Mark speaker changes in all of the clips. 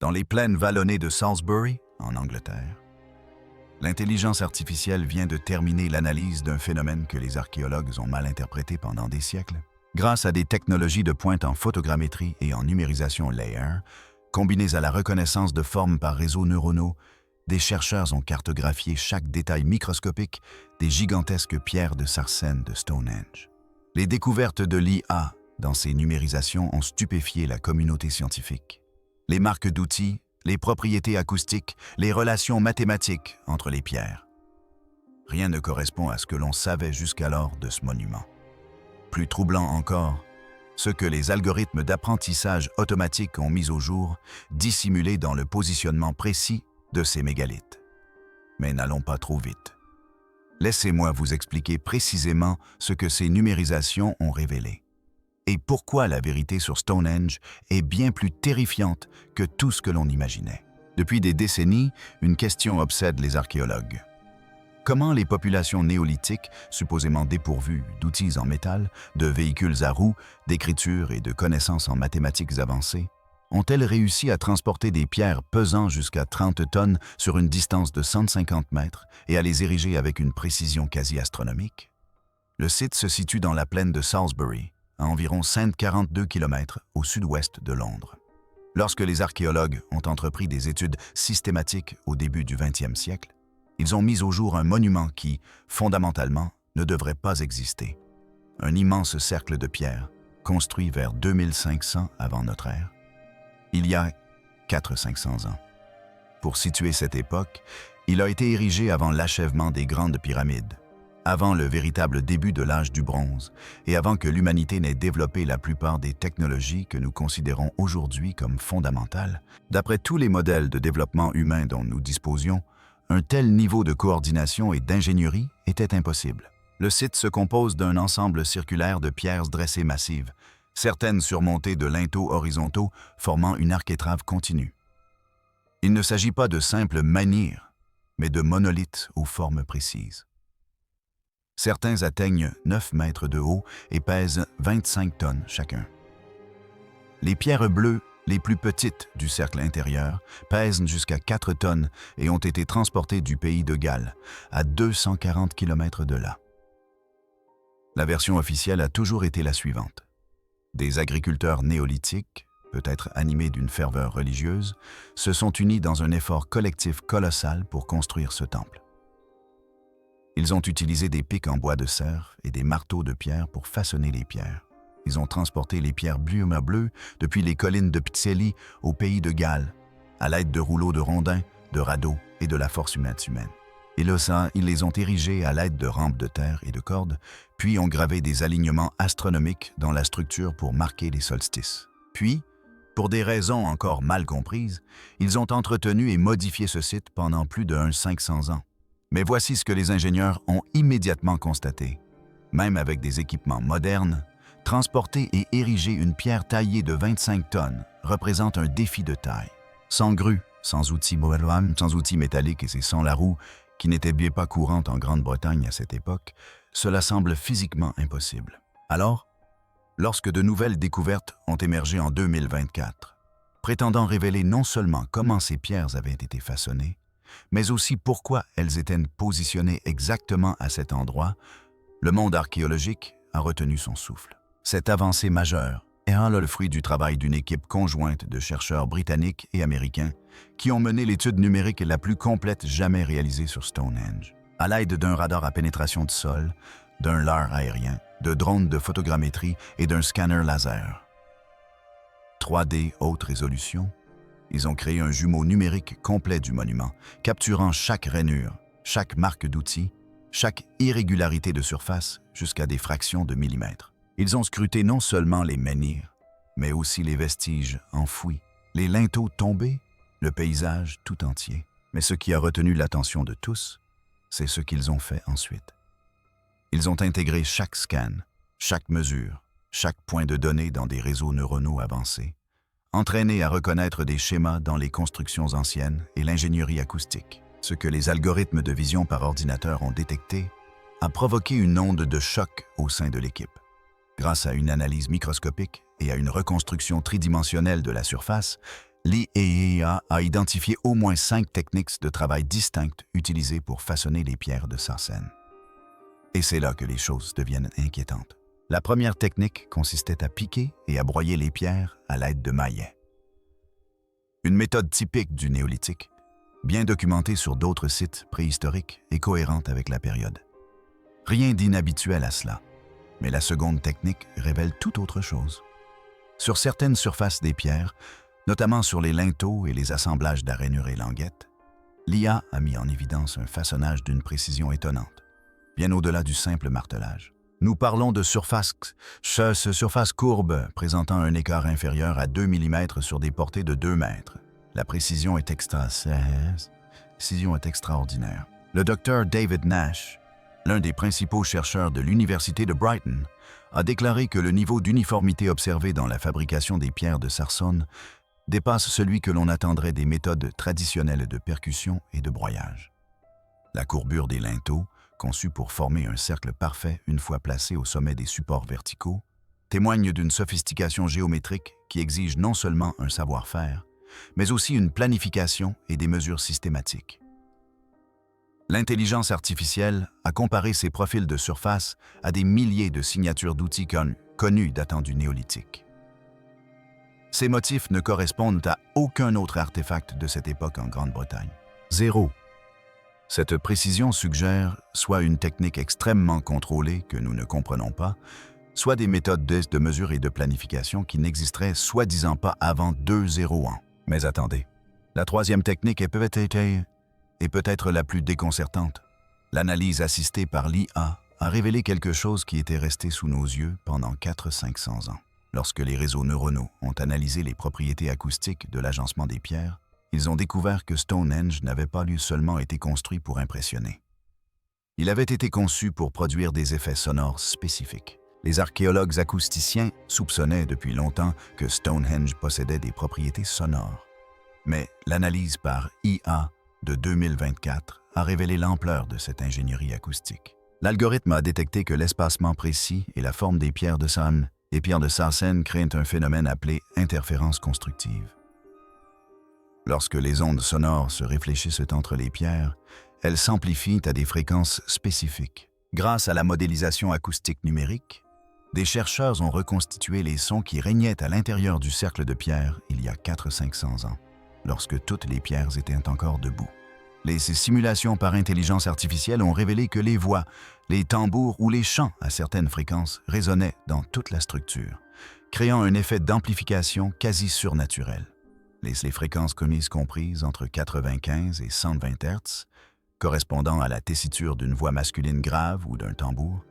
Speaker 1: Dans les plaines vallonnées de Salisbury, en Angleterre, l'intelligence artificielle vient de terminer l'analyse d'un phénomène que les archéologues ont mal interprété pendant des siècles. Grâce à des technologies de pointe en photogrammétrie et en numérisation layer, combinées à la reconnaissance de formes par réseaux neuronaux, des chercheurs ont cartographié chaque détail microscopique des gigantesques pierres de Sarcène de Stonehenge. Les découvertes de l'IA dans ces numérisations ont stupéfié la communauté scientifique. Les marques d'outils, les propriétés acoustiques, les relations mathématiques entre les pierres. Rien ne correspond à ce que l'on savait jusqu'alors de ce monument. Plus troublant encore, ce que les algorithmes d'apprentissage automatique ont mis au jour, dissimulé dans le positionnement précis de ces mégalithes. Mais n'allons pas trop vite. Laissez-moi vous expliquer précisément ce que ces numérisations ont révélé. Et pourquoi la vérité sur Stonehenge est bien plus terrifiante que tout ce que l'on imaginait. Depuis des décennies, une question obsède les archéologues. Comment les populations néolithiques, supposément dépourvues d'outils en métal, de véhicules à roues, d'écriture et de connaissances en mathématiques avancées, ont-elles réussi à transporter des pierres pesant jusqu'à 30 tonnes sur une distance de 150 mètres et à les ériger avec une précision quasi astronomique? Le site se situe dans la plaine de Salisbury, à environ 142 km au sud-ouest de Londres. Lorsque les archéologues ont entrepris des études systématiques au début du 20e siècle, ils ont mis au jour un monument qui, fondamentalement, ne devrait pas exister. Un immense cercle de pierre, construit vers 2500 avant notre ère, il y a 400-500 ans. Pour situer cette époque, il a été érigé avant l'achèvement des grandes pyramides, avant le véritable début de l'âge du bronze et avant que l'humanité n'ait développé la plupart des technologies que nous considérons aujourd'hui comme fondamentales. D'après tous les modèles de développement humain dont nous disposions, un tel niveau de coordination et d'ingénierie était impossible. Le site se compose d'un ensemble circulaire de pierres dressées massives, certaines surmontées de linteaux horizontaux formant une architrave continue. Il ne s'agit pas de simples menhirs, mais de monolithes aux formes précises. Certains atteignent 9 mètres de haut et pèsent 25 tonnes chacun. Les pierres bleues, les plus petites du cercle intérieur, pèsent jusqu'à 4 tonnes et ont été transportées du pays de Galles, à 240 km de là. La version officielle a toujours été la suivante. Des agriculteurs néolithiques, peut-être animés d'une ferveur religieuse, se sont unis dans un effort collectif colossal pour construire ce temple. Ils ont utilisé des pics en bois de cerf et des marteaux de pierre pour façonner les pierres. Ils ont transporté les pierres bleues depuis les collines de Pizzelli au pays de Galles, à l'aide de rouleaux de rondins, de radeaux et de la force humaine. Et là, ils les ont érigées à l'aide de rampes de terre et de cordes, puis ont gravé des alignements astronomiques dans la structure pour marquer les solstices. Puis, pour des raisons encore mal comprises, ils ont entretenu et modifié ce site pendant plus de 500 ans. Mais voici ce que les ingénieurs ont immédiatement constaté. Même avec des équipements modernes, transporter et ériger une pierre taillée de 25 tonnes représente un défi de taille. Sans grue, sans outils métalliques et sans la roue, qui n'était bien pas courante en Grande-Bretagne à cette époque, cela semble physiquement impossible. Alors, lorsque de nouvelles découvertes ont émergé en 2024, prétendant révéler non seulement comment ces pierres avaient été façonnées, mais aussi pourquoi elles étaient positionnées exactement à cet endroit, le monde archéologique a retenu son souffle. Cette avancée majeure est le fruit du travail d'une équipe conjointe de chercheurs britanniques et américains qui ont mené l'étude numérique la plus complète jamais réalisée sur Stonehenge. À l'aide d'un radar à pénétration de sol, d'un LAR aérien, de drones de photogrammétrie et d'un scanner laser. 3D haute résolution, ils ont créé un jumeau numérique complet du monument, capturant chaque rainure, chaque marque d'outil, chaque irrégularité de surface jusqu'à des fractions de millimètres. Ils ont scruté non seulement les menhirs, mais aussi les vestiges enfouis, les linteaux tombés, le paysage tout entier. Mais ce qui a retenu l'attention de tous, c'est ce qu'ils ont fait ensuite. Ils ont intégré chaque scan, chaque mesure, chaque point de données dans des réseaux neuronaux avancés, entraînés à reconnaître des schémas dans les constructions anciennes et l'ingénierie acoustique. Ce que les algorithmes de vision par ordinateur ont détecté a provoqué une onde de choc au sein de l'équipe. Grâce à une analyse microscopique et à une reconstruction tridimensionnelle de la surface, L'IAEA a identifié au moins 5 techniques de travail distinctes utilisées pour façonner les pierres de sarcène. Et c'est là que les choses deviennent inquiétantes. La première technique consistait à piquer et à broyer les pierres à l'aide de maillets. Une méthode typique du néolithique, bien documentée sur d'autres sites préhistoriques et cohérente avec la période. Rien d'inhabituel à cela, mais la seconde technique révèle tout autre chose. Sur certaines surfaces des pierres, notamment sur les linteaux et les assemblages d'arrainures et languettes, l'IA a mis en évidence un façonnage d'une précision étonnante, bien au-delà du simple martelage. Nous parlons de surfaces courbes présentant un écart inférieur à 2 mm sur des portées de 2 mètres. La précision est extraordinaire. Le docteur David Nash, l'un des principaux chercheurs de l'Université de Brighton, a déclaré que le niveau d'uniformité observé dans la fabrication des pierres de sarcone dépasse celui que l'on attendrait des méthodes traditionnelles de percussion et de broyage. La courbure des linteaux, conçue pour former un cercle parfait une fois placé au sommet des supports verticaux, témoigne d'une sophistication géométrique qui exige non seulement un savoir-faire, mais aussi une planification et des mesures systématiques. L'intelligence artificielle a comparé ces profils de surface à des milliers de signatures d'outils connus datant du néolithique. Ces motifs ne correspondent à aucun autre artefact de cette époque en Grande-Bretagne. 0. Cette précision suggère soit une technique extrêmement contrôlée que nous ne comprenons pas, soit des méthodes de mesure et de planification qui n'existeraient soi-disant pas avant 201. Mais attendez, la troisième technique est peut-être la plus déconcertante. L'analyse assistée par l'IA a révélé quelque chose qui était resté sous nos yeux pendant 400-500 ans. Lorsque les réseaux neuronaux ont analysé les propriétés acoustiques de l'agencement des pierres, ils ont découvert que Stonehenge n'avait pas seulement été construit pour impressionner. Il avait été conçu pour produire des effets sonores spécifiques. Les archéologues acousticiens soupçonnaient depuis longtemps que Stonehenge possédait des propriétés sonores. Mais l'analyse par IA de 2024 a révélé l'ampleur de cette ingénierie acoustique. L'algorithme a détecté que l'espacement précis et la forme des pierres de sarcène créent un phénomène appelé interférence constructive. Lorsque les ondes sonores se réfléchissent entre les pierres, elles s'amplifient à des fréquences spécifiques. Grâce à la modélisation acoustique numérique, des chercheurs ont reconstitué les sons qui régnaient à l'intérieur du cercle de pierre il y a 400-500 ans, lorsque toutes les pierres étaient encore debout. Ces simulations par intelligence artificielle ont révélé que les voix, les tambours ou les chants à certaines fréquences résonnaient dans toute la structure, créant un effet d'amplification quasi surnaturel. Les fréquences comprises entre 95 et 120 Hz, correspondant à la tessiture d'une voix masculine grave ou d'un tambour,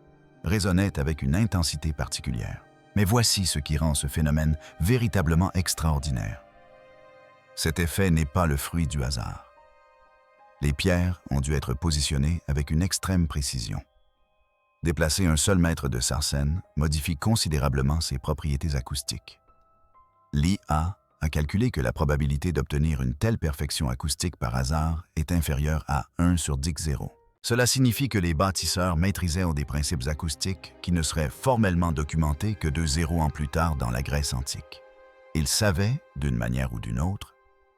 Speaker 1: résonnaient avec une intensité particulière. Mais voici ce qui rend ce phénomène véritablement extraordinaire. Cet effet n'est pas le fruit du hasard. Les pierres ont dû être positionnées avec une extrême précision. Déplacer un seul mètre de sarcène modifie considérablement ses propriétés acoustiques. L'IA a calculé que la probabilité d'obtenir une telle perfection acoustique par hasard est inférieure à 1 sur 10. Cela signifie que les bâtisseurs maîtrisaient des principes acoustiques qui ne seraient formellement documentés que 2 ans plus tard dans la Grèce antique. Ils savaient, d'une manière ou d'une autre,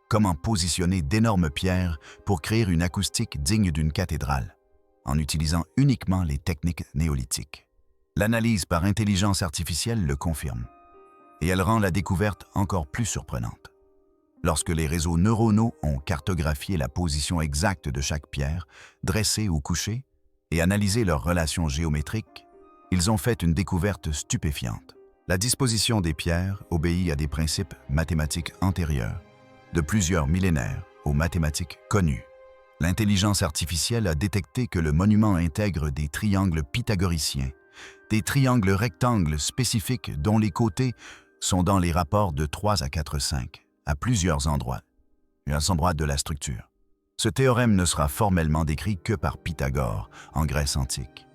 Speaker 1: comment positionner d'énormes pierres pour créer une acoustique digne d'une cathédrale, en utilisant uniquement les techniques néolithiques. L'analyse par intelligence artificielle le confirme, et elle rend la découverte encore plus surprenante. Lorsque les réseaux neuronaux ont cartographié la position exacte de chaque pierre, dressée ou couchée, et analysé leurs relations géométriques, ils ont fait une découverte stupéfiante. La disposition des pierres obéit à des principes mathématiques antérieurs, de plusieurs millénaires aux mathématiques connues. L'intelligence artificielle a détecté que le monument intègre des triangles pythagoriciens, des triangles rectangles spécifiques dont les côtés sont dans les rapports de 3 à 4,5 à plusieurs endroits de la structure. Ce théorème ne sera formellement décrit que par Pythagore en Grèce antique.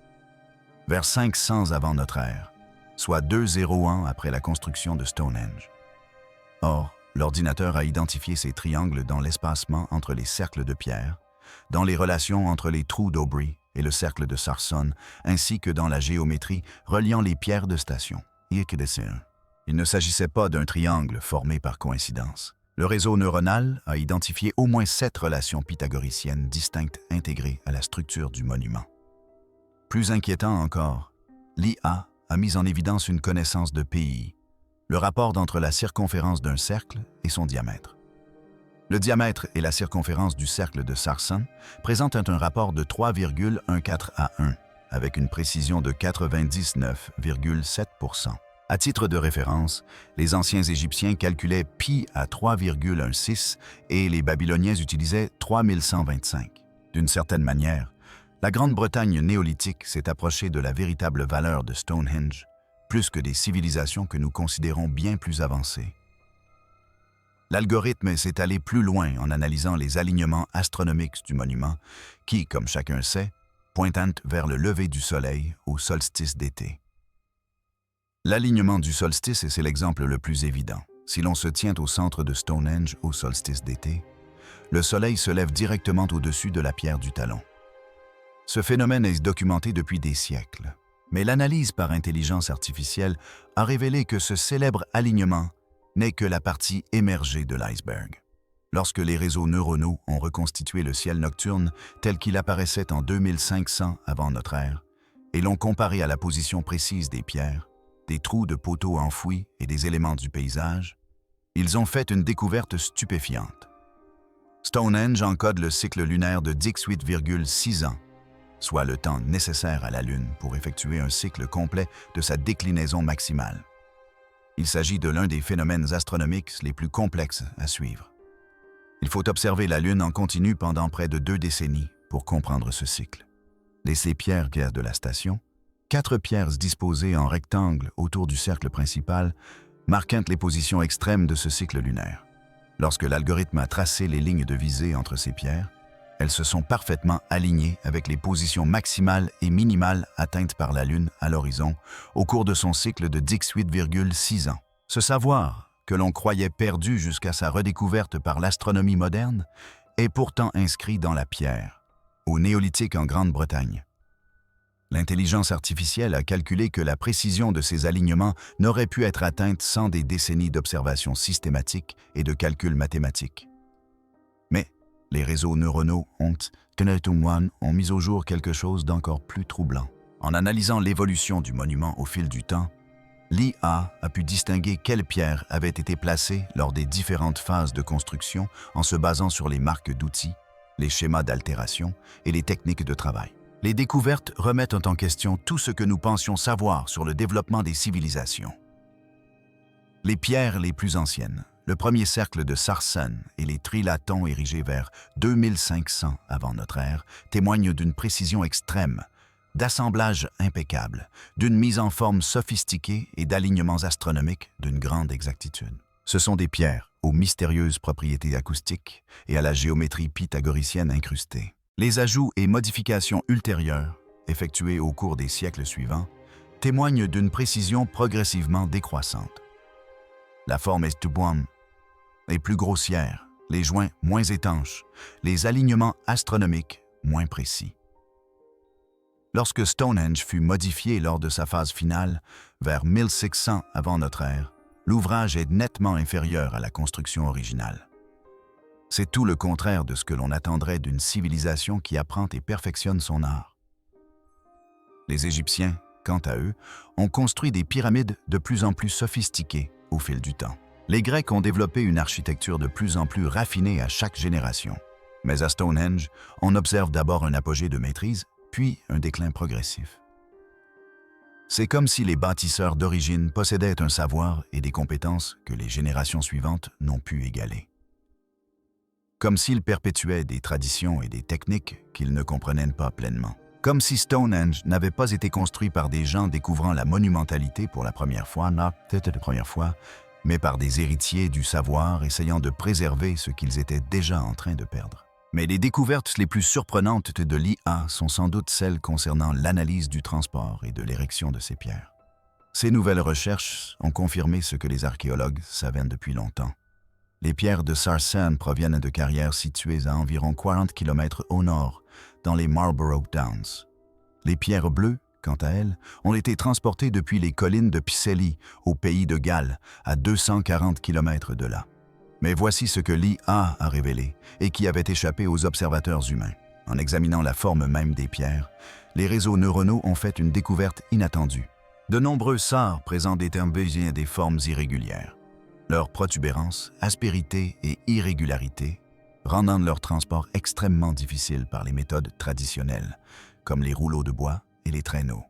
Speaker 1: Vers 500 avant notre ère, soit 201 après la construction de Stonehenge. Or, l'ordinateur a identifié ces triangles dans l'espacement entre les cercles de pierre, dans les relations entre les trous d'Aubrey et le cercle de Sarcone, ainsi que dans la géométrie reliant les pierres de station. Il ne s'agissait pas d'un triangle formé par coïncidence, Le réseau neuronal a identifié au moins 7 relations pythagoriciennes distinctes intégrées à la structure du monument. Plus inquiétant encore, l'IA a mis en évidence une connaissance de PI, le rapport entre la circonférence d'un cercle et son diamètre. Le diamètre et la circonférence du cercle de Sarsen présentent un rapport de 3,14 à 1, avec une précision de 99,7%. À titre de référence, les anciens Égyptiens calculaient pi à 3,16 et les Babyloniens utilisaient 3125. D'une certaine manière, la Grande-Bretagne néolithique s'est approchée de la véritable valeur de Stonehenge, plus que des civilisations que nous considérons bien plus avancées. L'algorithme s'est allé plus loin en analysant les alignements astronomiques du monument qui, comme chacun sait, pointent vers le lever du soleil au solstice d'été. L'alignement du solstice, c'est l'exemple le plus évident. Si l'on se tient au centre de Stonehenge au solstice d'été, le soleil se lève directement au-dessus de la pierre du talon. Ce phénomène est documenté depuis des siècles, mais l'analyse par intelligence artificielle a révélé que ce célèbre alignement n'est que la partie émergée de l'iceberg. Lorsque les réseaux neuronaux ont reconstitué le ciel nocturne tel qu'il apparaissait en 2500 avant notre ère, et l'ont comparé à la position précise des pierres, des trous de poteaux enfouis et des éléments du paysage, ils ont fait une découverte stupéfiante. Stonehenge encode le cycle lunaire de 18,6 ans, soit le temps nécessaire à la Lune pour effectuer un cycle complet de sa déclinaison maximale. Il s'agit de l'un des phénomènes astronomiques les plus complexes à suivre. Il faut observer la Lune en continu pendant près de 2 décennies pour comprendre ce cycle. Les pierres de la station, 4 pierres disposées en rectangle autour du cercle principal, marquent les positions extrêmes de ce cycle lunaire. Lorsque l'algorithme a tracé les lignes de visée entre ces pierres, elles se sont parfaitement alignées avec les positions maximales et minimales atteintes par la Lune à l'horizon au cours de son cycle de 18,6 ans. Ce savoir, que l'on croyait perdu jusqu'à sa redécouverte par l'astronomie moderne, est pourtant inscrit dans la pierre, au Néolithique en Grande-Bretagne. L'intelligence artificielle a calculé que la précision de ces alignements n'aurait pu être atteinte sans des décennies d'observations systématiques et de calculs mathématiques. Mais les réseaux neuronaux ont mis au jour quelque chose d'encore plus troublant. En analysant l'évolution du monument au fil du temps, l'IA a pu distinguer quelles pierres avaient été placées lors des différentes phases de construction en se basant sur les marques d'outils, les schémas d'altération et les techniques de travail. Les découvertes remettent en question tout ce que nous pensions savoir sur le développement des civilisations. Les pierres les plus anciennes, le premier cercle de Sarsen et les trilatons érigés vers 2500 avant notre ère témoignent d'une précision extrême, d'assemblage impeccable, d'une mise en forme sophistiquée et d'alignements astronomiques d'une grande exactitude. Ce sont des pierres aux mystérieuses propriétés acoustiques et à la géométrie pythagoricienne incrustée. Les ajouts et modifications ultérieures, effectués au cours des siècles suivants, témoignent d'une précision progressivement décroissante. La forme est plus grossière, les joints moins étanches, les alignements astronomiques moins précis. Lorsque Stonehenge fut modifié lors de sa phase finale, vers 1600 avant notre ère, l'ouvrage est nettement inférieur à la construction originale. C'est tout le contraire de ce que l'on attendrait d'une civilisation qui apprend et perfectionne son art. Les Égyptiens, quant à eux, ont construit des pyramides de plus en plus sophistiquées au fil du temps. Les Grecs ont développé une architecture de plus en plus raffinée à chaque génération. Mais à Stonehenge, on observe d'abord un apogée de maîtrise, puis un déclin progressif. C'est comme si les bâtisseurs d'origine possédaient un savoir et des compétences que les générations suivantes n'ont pu égaler. Comme s'ils perpétuaient des traditions et des techniques qu'ils ne comprenaient pas pleinement. Comme si Stonehenge n'avait pas été construit par des gens découvrant la monumentalité pour la première fois, mais par des héritiers du savoir essayant de préserver ce qu'ils étaient déjà en train de perdre. Mais les découvertes les plus surprenantes de l'IA sont sans doute celles concernant l'analyse du transport et de l'érection de ces pierres. Ces nouvelles recherches ont confirmé ce que les archéologues savaient depuis longtemps. Les pierres de Sarsen proviennent de carrières situées à environ 40 km au nord, dans les Marlborough Downs. Les pierres bleues, quant à elles, ont été transportées depuis les collines de Picely, au pays de Galles, à 240 km de là. Mais voici ce que l'IA a révélé et qui avait échappé aux observateurs humains. En examinant la forme même des pierres, les réseaux neuronaux ont fait une découverte inattendue. De nombreux sars présentent des formes irrégulières. Leur protubérance, aspérité et irrégularité rendant leur transport extrêmement difficile par les méthodes traditionnelles, comme les rouleaux de bois et les traîneaux.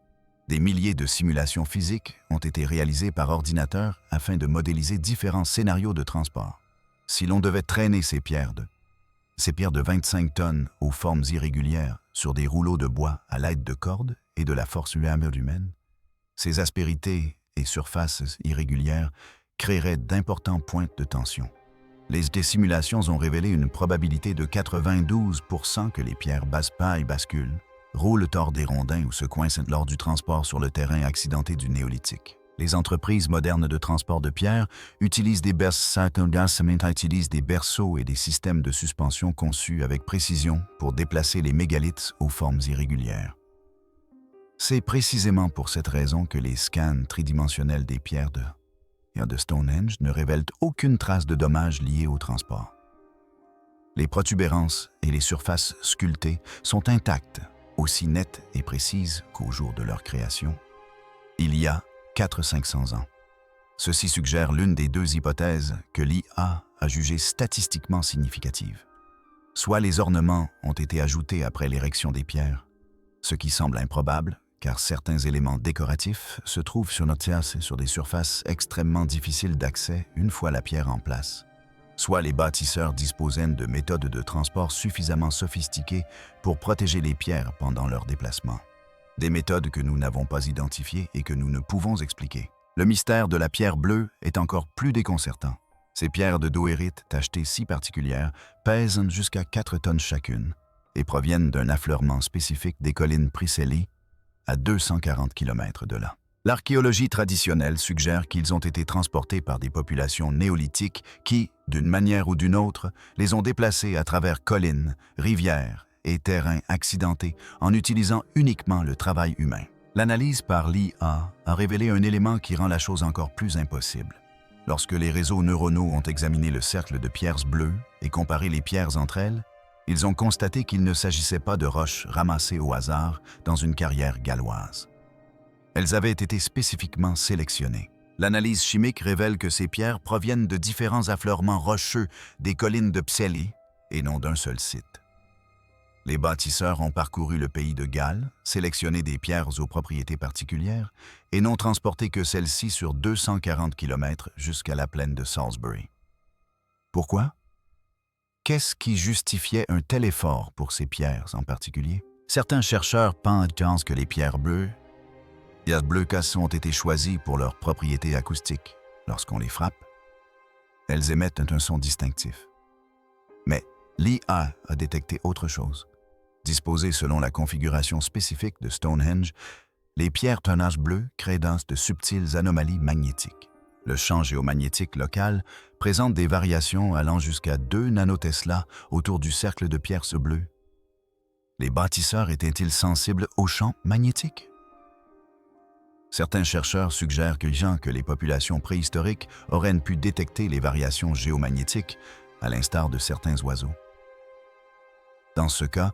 Speaker 1: Des milliers de simulations physiques ont été réalisées par ordinateur afin de modéliser différents scénarios de transport. Si l'on devait traîner ces pierres de 25 tonnes aux formes irrégulières sur des rouleaux de bois à l'aide de cordes et de la force humaine, ces aspérités et surfaces irrégulières créeraient d'importants points de tension. Des simulations ont révélé une probabilité de 92% que les pierres basse-paille basculent, roulent hors des rondins ou se coincent lors du transport sur le terrain accidenté du néolithique. Les entreprises modernes de transport de pierres utilisent des berceaux et des systèmes de suspension conçus avec précision pour déplacer les mégalithes aux formes irrégulières. C'est précisément pour cette raison que les scans tridimensionnels des pierres de Stonehenge ne révèlent aucune trace de dommages liés au transport. Les protubérances et les surfaces sculptées sont intactes, aussi nettes et précises qu'au jour de leur création, il y a 400-500 ans. Ceci suggère l'une des deux hypothèses que l'IA a jugée statistiquement significative. Soit les ornements ont été ajoutés après l'érection des pierres, ce qui semble improbable, car certains éléments décoratifs se trouvent sur notre terre sur des surfaces extrêmement difficiles d'accès une fois la pierre en place. Soit les bâtisseurs disposaient de méthodes de transport suffisamment sophistiquées pour protéger les pierres pendant leur déplacement. Des méthodes que nous n'avons pas identifiées et que nous ne pouvons expliquer. Le mystère de la pierre bleue est encore plus déconcertant. Ces pierres de doérite tachetées si particulières pèsent jusqu'à 4 tonnes chacune et proviennent d'un affleurement spécifique des collines Priscilli, à 240 km de là. L'archéologie traditionnelle suggère qu'ils ont été transportés par des populations néolithiques qui, d'une manière ou d'une autre, les ont déplacés à travers collines, rivières et terrains accidentés en utilisant uniquement le travail humain. L'analyse par l'IA a révélé un élément qui rend la chose encore plus impossible. Lorsque les réseaux neuronaux ont examiné le cercle de pierres bleues et comparé les pierres entre elles, ils ont constaté qu'il ne s'agissait pas de roches ramassées au hasard dans une carrière galloise. Elles avaient été spécifiquement sélectionnées. L'analyse chimique révèle que ces pierres proviennent de différents affleurements rocheux des collines de Pseli et non d'un seul site. Les bâtisseurs ont parcouru le pays de Galles, sélectionné des pierres aux propriétés particulières et n'ont transporté que celles-ci sur 240 km jusqu'à la plaine de Salisbury. Pourquoi? Qu'est-ce qui justifiait un tel effort pour ces pierres en particulier? Certains chercheurs pensent que les pierres bleues ont été choisies pour leurs propriétés acoustiques. Lorsqu'on les frappe, elles émettent un son distinctif. Mais l'IA a détecté autre chose. Disposées selon la configuration spécifique de Stonehenge, les pierres tonnage bleu créent de subtiles anomalies magnétiques. Le champ géomagnétique local présente des variations allant jusqu'à 2 nanotesla autour du cercle de pierres bleues. Les bâtisseurs étaient-ils sensibles au champ magnétique? Certains chercheurs suggèrent que les populations préhistoriques auraient pu détecter les variations géomagnétiques, à l'instar de certains oiseaux. Dans ce cas,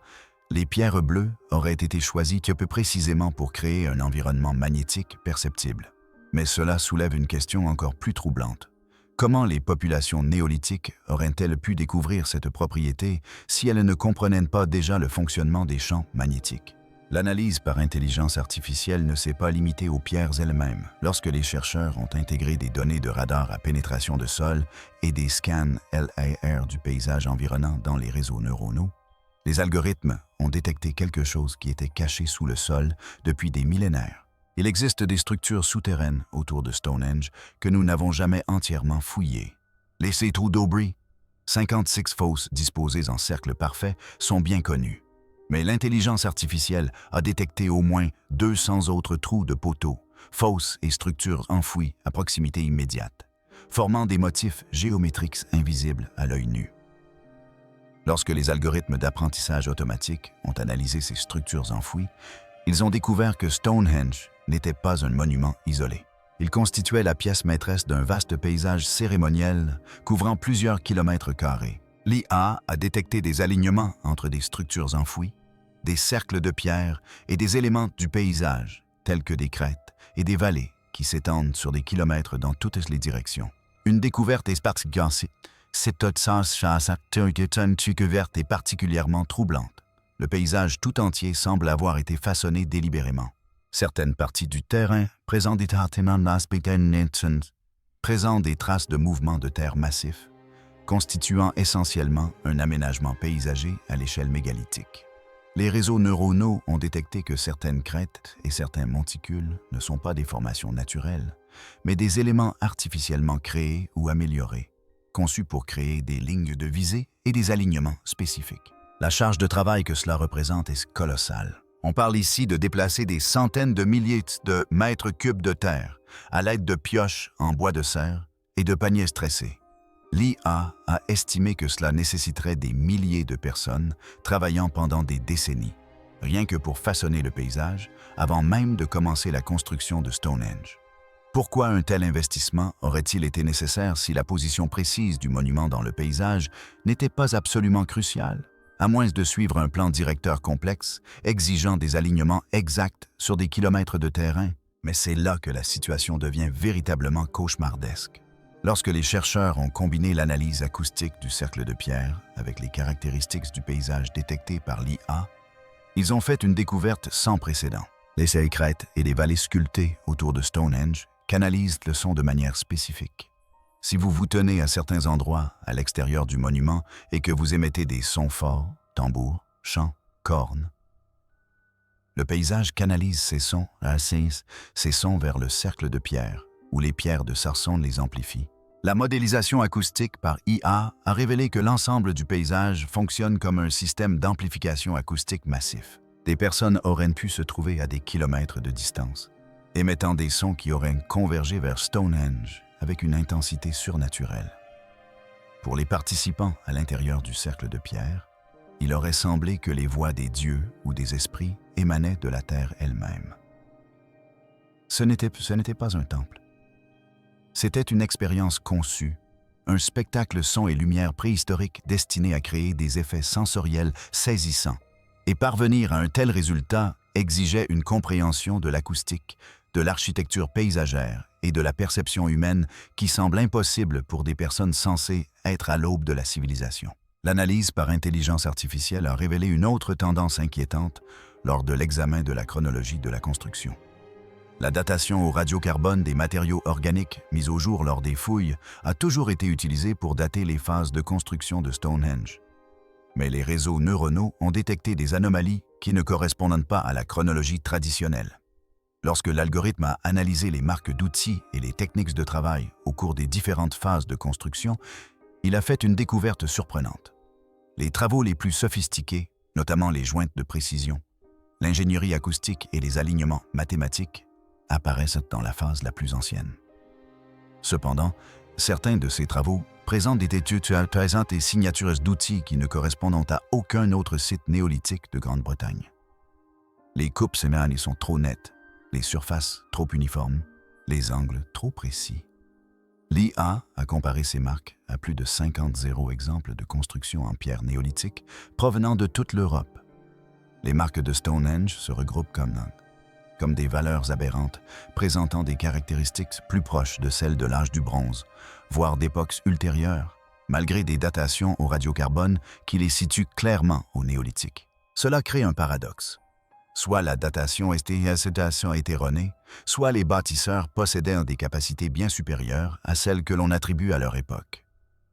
Speaker 1: les pierres bleues auraient été choisies peu précisément pour créer un environnement magnétique perceptible. Mais cela soulève une question encore plus troublante. Comment les populations néolithiques auraient-elles pu découvrir cette propriété si elles ne comprenaient pas déjà le fonctionnement des champs magnétiques? L'analyse par intelligence artificielle ne s'est pas limitée aux pierres elles-mêmes. Lorsque les chercheurs ont intégré des données de radar à pénétration de sol et des scans LIR du paysage environnant dans les réseaux neuronaux, les algorithmes ont détecté quelque chose qui était caché sous le sol depuis des millénaires. Il existe des structures souterraines autour de Stonehenge que nous n'avons jamais entièrement fouillées. Les trous d'Aubry, 56 fosses disposées en cercle parfait, sont bien connues. Mais l'intelligence artificielle a détecté au moins 200 autres trous de poteaux, fosses et structures enfouies à proximité immédiate, formant des motifs géométriques invisibles à l'œil nu. Lorsque les algorithmes d'apprentissage automatique ont analysé ces structures enfouies, ils ont découvert que Stonehenge n'était pas un monument isolé. Il constituait la pièce maîtresse d'un vaste paysage cérémoniel couvrant plusieurs kilomètres carrés. L'IA a détecté des alignements entre des structures enfouies, des cercles de pierre et des éléments du paysage, tels que des crêtes et des vallées qui s'étendent sur des kilomètres dans toutes les directions. Une découverte est particulièrement troublante. Le paysage tout entier semble avoir été façonné délibérément. Certaines parties du terrain présentent des traces de mouvements de terre massifs, constituant essentiellement un aménagement paysager à l'échelle mégalithique. Les réseaux neuronaux ont détecté que certaines crêtes et certains monticules ne sont pas des formations naturelles, mais des éléments artificiellement créés ou améliorés, conçus pour créer des lignes de visée et des alignements spécifiques. La charge de travail que cela représente est colossale. On parle ici de déplacer des centaines de milliers de mètres cubes de terre à l'aide de pioches en bois de serre et de paniers stressés. L'IA a estimé que cela nécessiterait des milliers de personnes travaillant pendant des décennies, rien que pour façonner le paysage, avant même de commencer la construction de Stonehenge. Pourquoi un tel investissement aurait-il été nécessaire si la position précise du monument dans le paysage n'était pas absolument cruciale, à moins de suivre un plan directeur complexe exigeant des alignements exacts sur des kilomètres de terrain? Mais c'est là que la situation devient véritablement cauchemardesque. Lorsque les chercheurs ont combiné l'analyse acoustique du cercle de pierre avec les caractéristiques du paysage détectées par l'IA, ils ont fait une découverte sans précédent. Les crêtes et les vallées sculptées autour de Stonehenge canalisent le son de manière spécifique. Si vous vous tenez à certains endroits à l'extérieur du monument et que vous émettez des sons forts, tambours, chants, cornes, le paysage canalise ces sons vers le cercle de pierre, où les pierres de Sarson les amplifient. La modélisation acoustique par IA a révélé que l'ensemble du paysage fonctionne comme un système d'amplification acoustique massif. Des personnes auraient pu se trouver à des kilomètres de distance, émettant des sons qui auraient convergé vers Stonehenge avec une intensité surnaturelle. Pour les participants à l'intérieur du cercle de pierre, il aurait semblé que les voix des dieux ou des esprits émanaient de la terre elle-même. Ce n'était pas un temple. C'était une expérience conçue, un spectacle son et lumière préhistorique destiné à créer des effets sensoriels saisissants. Et parvenir à un tel résultat exigeait une compréhension de l'acoustique, de l'architecture paysagère et de la perception humaine qui semble impossible pour des personnes censées être à l'aube de la civilisation. L'analyse par intelligence artificielle a révélé une autre tendance inquiétante lors de l'examen de la chronologie de la construction. La datation au radiocarbone des matériaux organiques mis au jour lors des fouilles a toujours été utilisée pour dater les phases de construction de Stonehenge. Mais les réseaux neuronaux ont détecté des anomalies qui ne correspondent pas à la chronologie traditionnelle. Lorsque l'algorithme a analysé les marques d'outils et les techniques de travail au cours des différentes phases de construction, il a fait une découverte surprenante. Les travaux les plus sophistiqués, notamment les jointes de précision, l'ingénierie acoustique et les alignements mathématiques, apparaissent dans la phase la plus ancienne. Cependant, certains de ces travaux présentent des signatures d'outils qui ne correspondent à aucun autre site néolithique de Grande-Bretagne. Les coupes sémanes sont trop nettes, les surfaces trop uniformes, les angles trop précis. L'IA a comparé ces marques à plus de 50 exemples de constructions en pierre néolithique provenant de toute l'Europe. Les marques de Stonehenge se regroupent comme des valeurs aberrantes, présentant des caractéristiques plus proches de celles de l'âge du bronze, voire d'époques ultérieures, malgré des datations au radiocarbone qui les situent clairement au néolithique. Cela crée un paradoxe. Soit la datation est erronée, soit les bâtisseurs possédaient des capacités bien supérieures à celles que l'on attribue à leur époque.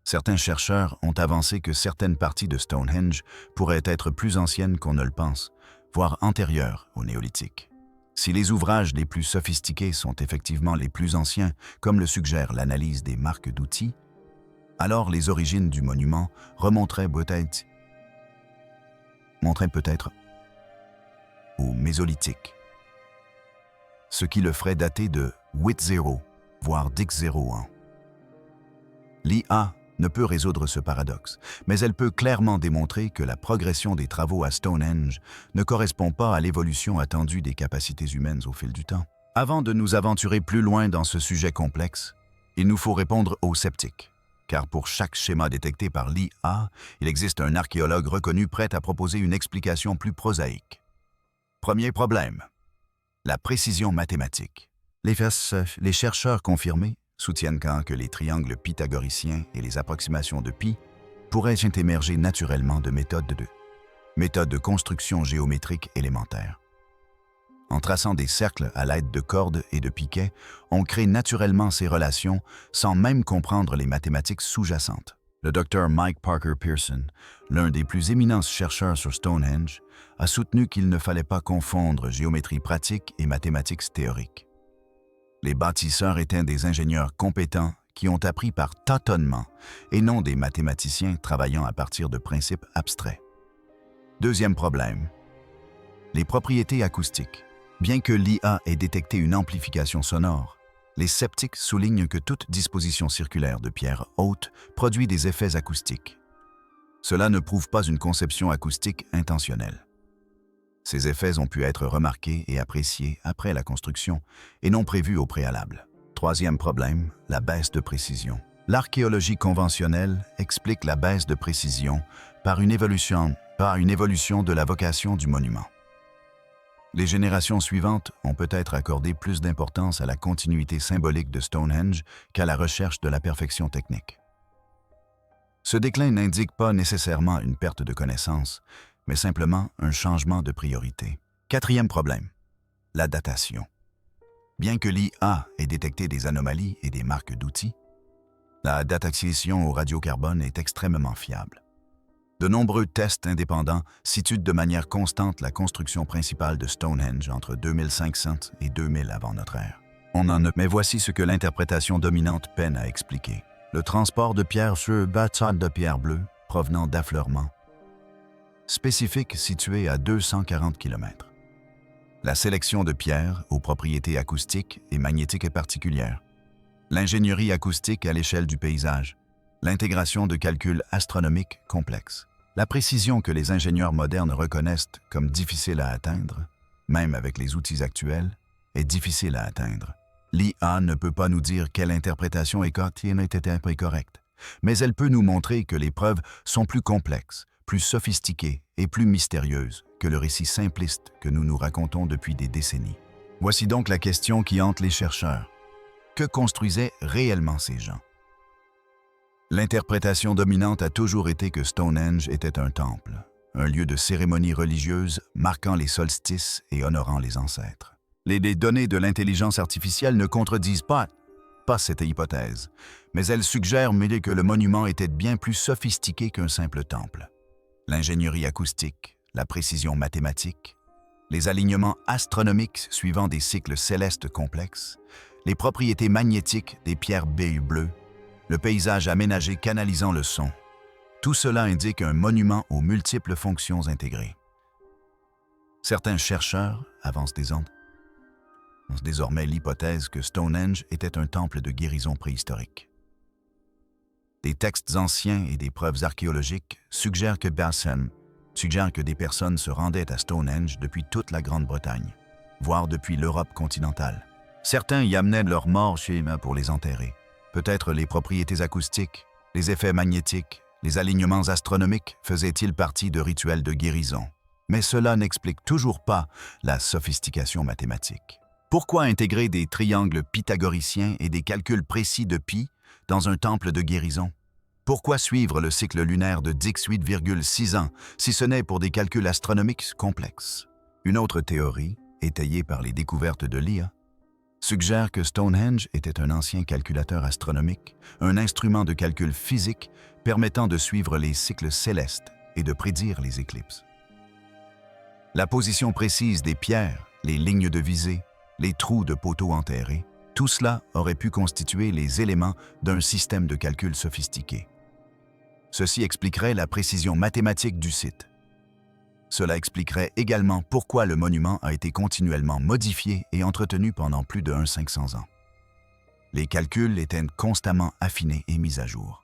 Speaker 1: Certains chercheurs ont avancé que certaines parties de Stonehenge pourraient être plus anciennes qu'on ne le pense, voire antérieures au néolithique. Si les ouvrages les plus sophistiqués sont effectivement les plus anciens, comme le suggère l'analyse des marques d'outils, alors les origines du monument remonteraient peut-être au Mésolithique, ce qui le ferait dater de 8-0, voire 10-0 ans. L'IA ne peut résoudre ce paradoxe, mais elle peut clairement démontrer que la progression des travaux à Stonehenge ne correspond pas à l'évolution attendue des capacités humaines au fil du temps. Avant de nous aventurer plus loin dans ce sujet complexe, il nous faut répondre aux sceptiques. Car pour chaque schéma détecté par l'IA, il existe un archéologue reconnu prêt à proposer une explication plus prosaïque. Premier problème, la précision mathématique. Les chercheurs confirmés soutiennent que les triangles pythagoriciens et les approximations de pi pourraient émerger naturellement de méthodes de construction géométrique élémentaire. En traçant des cercles à l'aide de cordes et de piquets, on crée naturellement ces relations sans même comprendre les mathématiques sous-jacentes. Le Dr Mike Parker Pearson, l'un des plus éminents chercheurs sur Stonehenge, a soutenu qu'il ne fallait pas confondre géométrie pratique et mathématiques théoriques. Les bâtisseurs étaient des ingénieurs compétents qui ont appris par tâtonnement et non des mathématiciens travaillant à partir de principes abstraits. Deuxième problème, les propriétés acoustiques. Bien que l'IA ait détecté une amplification sonore, les sceptiques soulignent que toute disposition circulaire de pierre haute produit des effets acoustiques. Cela ne prouve pas une conception acoustique intentionnelle. Ces effets ont pu être remarqués et appréciés après la construction et non prévus au préalable. Troisième problème, la baisse de précision. L'archéologie conventionnelle explique la baisse de précision par une évolution de la vocation du monument. Les générations suivantes ont peut-être accordé plus d'importance à la continuité symbolique de Stonehenge qu'à la recherche de la perfection technique. Ce déclin n'indique pas nécessairement une perte de connaissance, mais simplement un changement de priorité. Quatrième problème, la datation. Bien que l'IA ait détecté des anomalies et des marques d'outils, la datation au radiocarbone est extrêmement fiable. De nombreux tests indépendants situent de manière constante la construction principale de Stonehenge entre 2500 et 2000 avant notre ère. Mais voici ce que l'interprétation dominante peine à expliquer. Le transport de pierres sur bâtiment de pierre bleue provenant d'affleurements spécifiques situés à 240 km. La sélection de pierres aux propriétés acoustiques et magnétiques est particulière. L'ingénierie acoustique à l'échelle du paysage. L'intégration de calculs astronomiques complexes. La précision que les ingénieurs modernes reconnaissent comme difficile à atteindre, même avec les outils actuels, est difficile à atteindre. L'IA ne peut pas nous dire quelle interprétation était correcte, mais elle peut nous montrer que les preuves sont plus complexes, plus sophistiquées et plus mystérieuses que le récit simpliste que nous nous racontons depuis des décennies. Voici donc la question qui hante les chercheurs. Que construisaient réellement ces gens? L'interprétation dominante a toujours été que Stonehenge était un temple, un lieu de cérémonie religieuse marquant les solstices et honorant les ancêtres. Les données de l'intelligence artificielle ne contredisent pas cette hypothèse, mais elles suggèrent que le monument était bien plus sophistiqué qu'un simple temple. L'ingénierie acoustique, la précision mathématique, les alignements astronomiques suivant des cycles célestes complexes, les propriétés magnétiques des pierres bleues, le paysage aménagé canalisant le son. Tout cela indique un monument aux multiples fonctions intégrées. Certains chercheurs avancent désormais l'hypothèse que Stonehenge était un temple de guérison préhistorique. Des textes anciens et des preuves archéologiques suggèrent que des personnes se rendaient à Stonehenge depuis toute la Grande-Bretagne, voire depuis l'Europe continentale. Certains y amenaient leurs morts pour les enterrer. Peut-être les propriétés acoustiques, les effets magnétiques, les alignements astronomiques faisaient-ils partie de rituels de guérison. Mais cela n'explique toujours pas la sophistication mathématique. Pourquoi intégrer des triangles pythagoriciens et des calculs précis de pi dans un temple de guérison? Pourquoi suivre le cycle lunaire de 18,6 ans si ce n'est pour des calculs astronomiques complexes? Une autre théorie, étayée par les découvertes de l'IA, suggère que Stonehenge était un ancien calculateur astronomique, un instrument de calcul physique permettant de suivre les cycles célestes et de prédire les éclipses. La position précise des pierres, les lignes de visée, les trous de poteaux enterrés, tout cela aurait pu constituer les éléments d'un système de calcul sophistiqué. Ceci expliquerait la précision mathématique du site. Cela expliquerait également pourquoi le monument a été continuellement modifié et entretenu pendant plus de 500 ans. Les calculs étaient constamment affinés et mis à jour.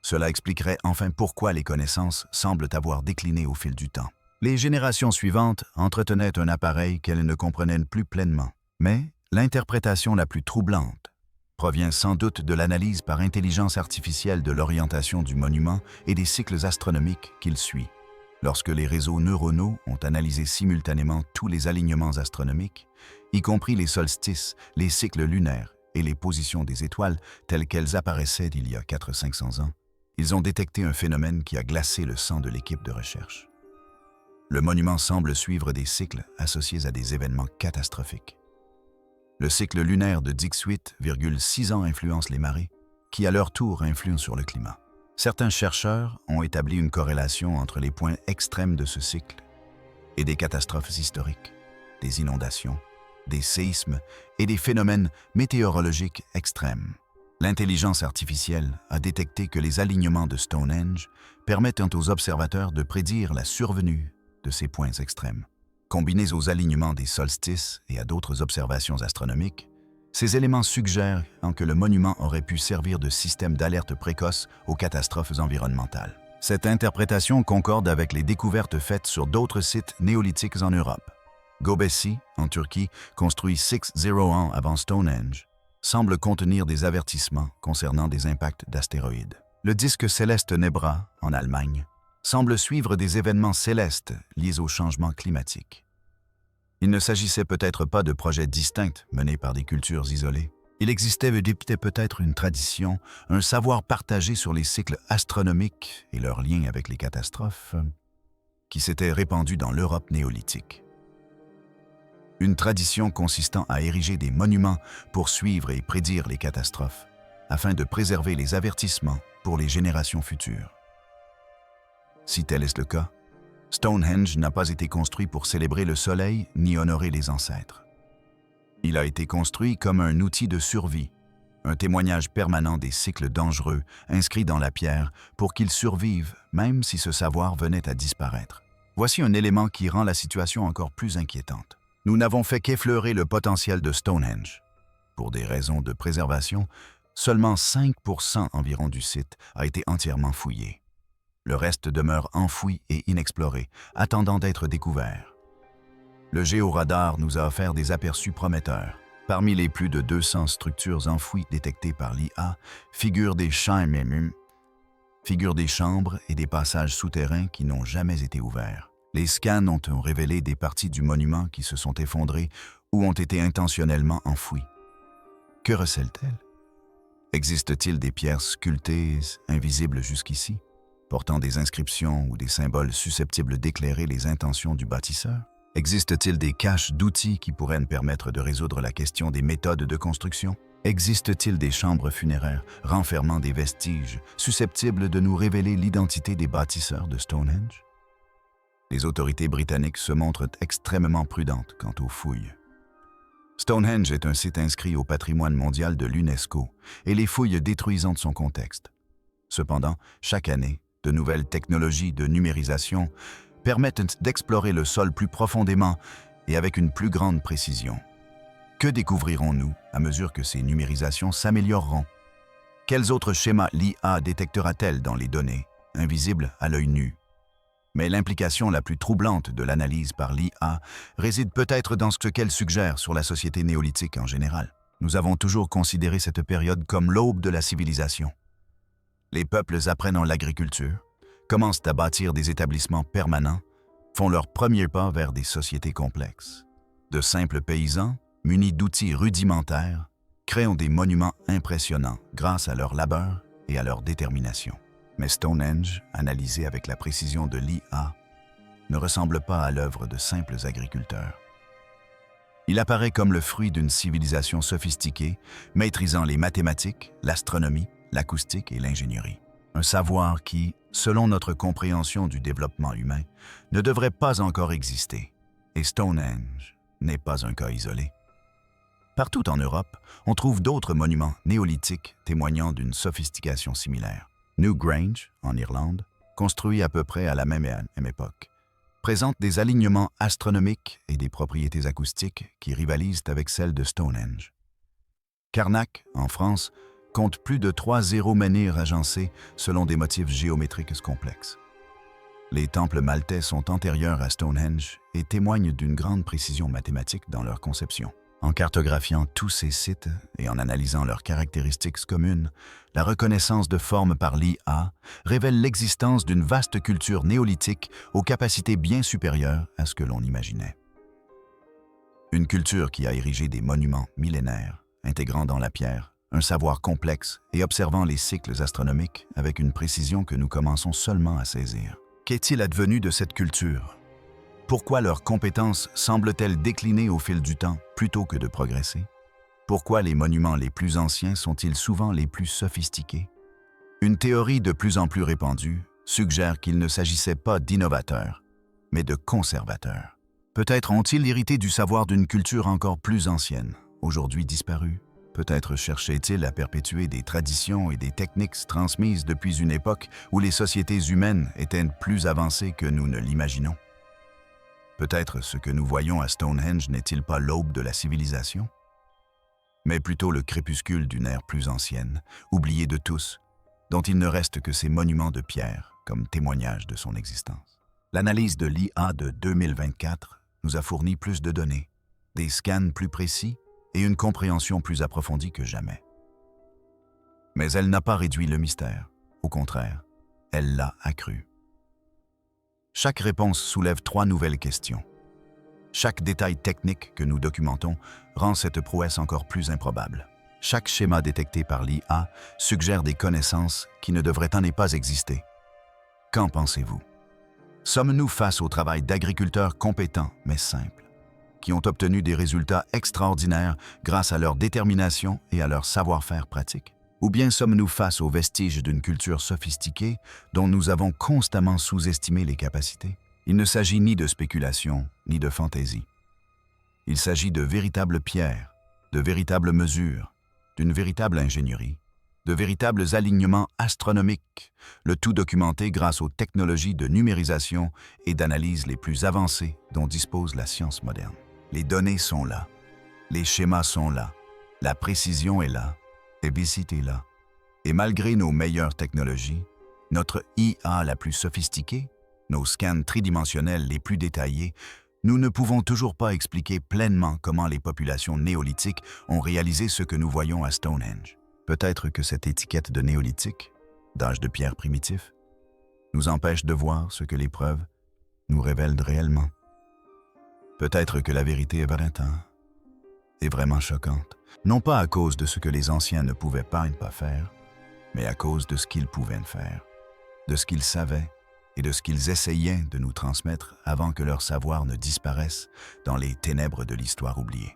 Speaker 1: Cela expliquerait enfin pourquoi les connaissances semblent avoir décliné au fil du temps. Les générations suivantes entretenaient un appareil qu'elles ne comprenaient plus pleinement, mais L'interprétation la plus troublante provient sans doute de l'analyse par intelligence artificielle de l'orientation du monument et des cycles astronomiques qu'il suit. Lorsque les réseaux neuronaux ont analysé simultanément tous les alignements astronomiques, y compris les solstices, les cycles lunaires et les positions des étoiles telles qu'elles apparaissaient il y a 400-500 ans, ils ont détecté un phénomène qui a glacé le sang de l'équipe de recherche. Le monument semble suivre des cycles associés à des événements catastrophiques. Le cycle lunaire de 18,6 ans influence les marées, qui à leur tour influent sur le climat. Certains chercheurs ont établi une corrélation entre les points extrêmes de ce cycle et des catastrophes historiques, des inondations, des séismes et des phénomènes météorologiques extrêmes. L'intelligence artificielle a détecté que les alignements de Stonehenge permettent aux observateurs de prédire la survenue de ces points extrêmes. Combinés aux alignements des solstices et à d'autres observations astronomiques, ces éléments suggèrent que le monument aurait pu servir de système d'alerte précoce aux catastrophes environnementales. Cette interprétation concorde avec les découvertes faites sur d'autres sites néolithiques en Europe. Göbekli, en Turquie, construit 60 ans avant Stonehenge, semble contenir des avertissements concernant des impacts d'astéroïdes. Le disque céleste Nebra, en Allemagne, semble suivre des événements célestes liés au changement climatique. Il ne s'agissait peut-être pas de projets distincts menés par des cultures isolées. Il existait peut-être une tradition, un savoir partagé sur les cycles astronomiques et leurs liens avec les catastrophes, qui s'était répandu dans l'Europe néolithique. Une tradition consistant à ériger des monuments pour suivre et prédire les catastrophes, afin de préserver les avertissements pour les générations futures. Si tel est le cas, Stonehenge n'a pas été construit pour célébrer le soleil ni honorer les ancêtres. Il a été construit comme un outil de survie, un témoignage permanent des cycles dangereux inscrits dans la pierre pour qu'ils survivent même si ce savoir venait à disparaître. Voici un élément qui rend la situation encore plus inquiétante. Nous n'avons fait qu'effleurer le potentiel de Stonehenge. Pour des raisons de préservation, seulement 5% environ du site a été entièrement fouillé. Le reste demeure enfoui et inexploré, attendant d'être découvert. Le géoradar nous a offert des aperçus prometteurs. Parmi les plus de 200 structures enfouies détectées par l'IA, figurent des chambres et des passages souterrains qui n'ont jamais été ouverts. Les scans ont révélé des parties du monument qui se sont effondrées ou ont été intentionnellement enfouies. Que recèlent-elles? Existe-t-il des pierres sculptées, invisibles jusqu'ici, portant des inscriptions ou des symboles susceptibles d'éclairer les intentions du bâtisseur? Existe-t-il des caches d'outils qui pourraient nous permettre de résoudre la question des méthodes de construction? Existe-t-il des chambres funéraires renfermant des vestiges susceptibles de nous révéler l'identité des bâtisseurs de Stonehenge? Les autorités britanniques se montrent extrêmement prudentes quant aux fouilles. Stonehenge est un site inscrit au patrimoine mondial de l'UNESCO et les fouilles détruisent son contexte. Cependant, chaque année, de nouvelles technologies de numérisation permettent d'explorer le sol plus profondément et avec une plus grande précision. Que découvrirons-nous à mesure que ces numérisations s'amélioreront? Quels autres schémas l'IA détectera-t-elle dans les données, invisibles à l'œil nu? Mais l'implication la plus troublante de l'analyse par l'IA réside peut-être dans ce qu'elle suggère sur la société néolithique en général. Nous avons toujours considéré cette période comme l'aube de la civilisation. Les peuples apprennent l'agriculture, commencent à bâtir des établissements permanents, font leurs premiers pas vers des sociétés complexes. De simples paysans, munis d'outils rudimentaires, créent des monuments impressionnants grâce à leur labeur et à leur détermination. Mais Stonehenge, analysé avec la précision de l'IA, ne ressemble pas à l'œuvre de simples agriculteurs. Il apparaît comme le fruit d'une civilisation sophistiquée, maîtrisant les mathématiques, l'astronomie, l'acoustique et l'ingénierie. Un savoir qui, selon notre compréhension du développement humain, ne devrait pas encore exister. Et Stonehenge n'est pas un cas isolé. Partout en Europe, on trouve d'autres monuments néolithiques témoignant d'une sophistication similaire. Newgrange, en Irlande, construit à peu près à la même époque, présente des alignements astronomiques et des propriétés acoustiques qui rivalisent avec celles de Stonehenge. Carnac, en France, compte plus de 3 menhirs agencés selon des motifs géométriques complexes. Les temples maltais sont antérieurs à Stonehenge et témoignent d'une grande précision mathématique dans leur conception. En cartographiant tous ces sites et en analysant leurs caractéristiques communes, la reconnaissance de formes par l'IA révèle l'existence d'une vaste culture néolithique aux capacités bien supérieures à ce que l'on imaginait. Une culture qui a érigé des monuments millénaires, intégrant dans la pierre un savoir complexe et observant les cycles astronomiques avec une précision que nous commençons seulement à saisir. Qu'est-il advenu de cette culture? Pourquoi leurs compétences semblent-elles décliner au fil du temps plutôt que de progresser? Pourquoi les monuments les plus anciens sont-ils souvent les plus sophistiqués? Une théorie de plus en plus répandue suggère qu'il ne s'agissait pas d'innovateurs, mais de conservateurs. Peut-être ont-ils hérité du savoir d'une culture encore plus ancienne, aujourd'hui disparue. Peut-être cherchaient-ils à perpétuer des traditions et des techniques transmises depuis une époque où les sociétés humaines étaient plus avancées que nous ne l'imaginons. Peut-être ce que nous voyons à Stonehenge n'est-il pas l'aube de la civilisation, mais plutôt le crépuscule d'une ère plus ancienne, oubliée de tous, dont il ne reste que ces monuments de pierre comme témoignage de son existence. L'analyse de l'IA de 2024 nous a fourni plus de données, des scans plus précis et une compréhension plus approfondie que jamais. Mais elle n'a pas réduit le mystère, au contraire, elle l'a accru. Chaque réponse soulève 3 nouvelles questions. Chaque détail technique que nous documentons rend cette prouesse encore plus improbable. Chaque schéma détecté par l'IA suggère des connaissances qui ne devraient en pas exister. Qu'en pensez-vous? Sommes-nous face au travail d'agriculteurs compétents mais simples, qui ont obtenu des résultats extraordinaires grâce à leur détermination et à leur savoir-faire pratique? Ou bien sommes-nous face aux vestiges d'une culture sophistiquée dont nous avons constamment sous-estimé les capacités? Il ne s'agit ni de spéculation, ni de fantaisie. Il s'agit de véritables pierres, de véritables mesures, d'une véritable ingénierie, de véritables alignements astronomiques, le tout documenté grâce aux technologies de numérisation et d'analyse les plus avancées dont dispose la science moderne. Les données sont là, les schémas sont là, la précision est là, l'efficacité est là. Et malgré nos meilleures technologies, notre IA la plus sophistiquée, nos scans tridimensionnels les plus détaillés, nous ne pouvons toujours pas expliquer pleinement comment les populations néolithiques ont réalisé ce que nous voyons à Stonehenge. Peut-être que cette étiquette de néolithique, d'âge de pierre primitif, nous empêche de voir ce que les preuves nous révèlent réellement. Peut-être que la vérité est vraiment choquante, non pas à cause de ce que les anciens ne pouvaient pas faire, mais à cause de ce qu'ils pouvaient faire, de ce qu'ils savaient et de ce qu'ils essayaient de nous transmettre avant que leur savoir ne disparaisse dans les ténèbres de l'histoire oubliée.